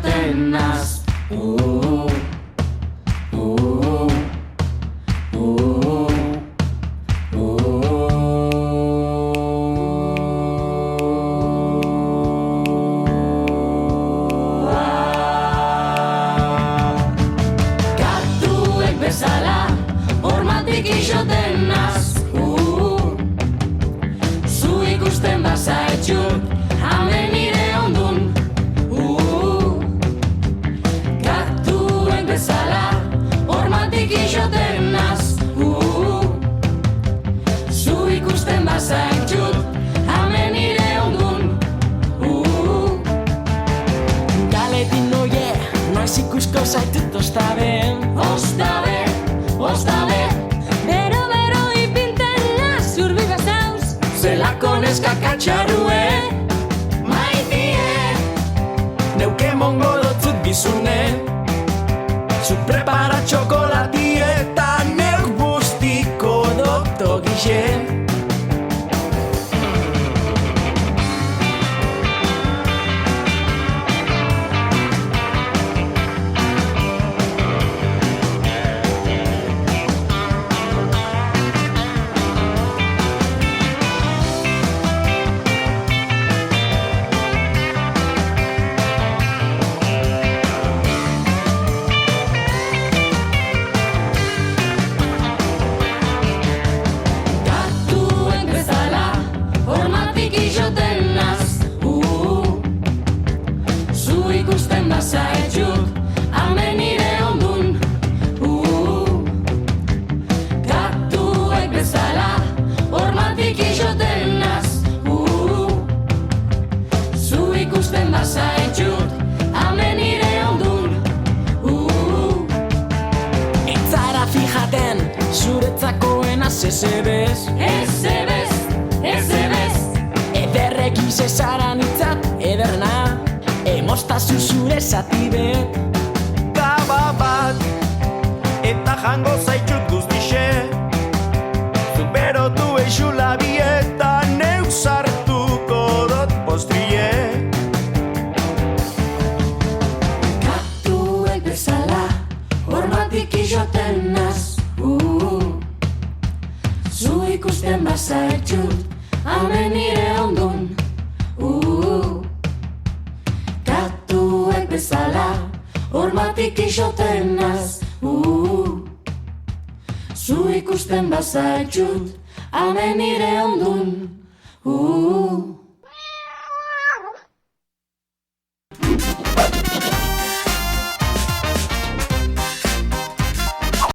joten naz. Katuek bezala hormatik izoten naz. Zu ikusten bazaitxut hemen nire ondun. Katuek bezala hormatik izoten naz. Zu ikusten bazaitxut hemen nire ondun. Galetik noie, noiz ikusko zaitut ostabe. Ostabe, ostabe, Bero ipinten naz, zurbi bazauz. zelako neska katxarrue. Maitie, Neuke mongo dotzut bizune. Zu prepara txokolati eta neuk bustiko dokto gixe. katuek bezala hormatik izoten naz. Zu ikusten bazaitxut hemen nire ondun. Katuek bezala hormatik izoten naz. Zu ikusten bazaitxut hemen nire ondun. Etzara fijaten, zuretzakoena zezebez. Ezebez, ezebez, Ederrek izesaran itzat, ederna. Emostazu zure zatibet. Kaba bat, eta jango zaitxut guztixe. Zuk berotu eixu labieta, neuk sartuko dot postrie. katuek bezala hormatik izoten naz. Zu ikusten bazaitxut hemen nire ondun. Katuek bezala hormatik izoten naz. Zu ikusten bazaitxut hemen nire ondun.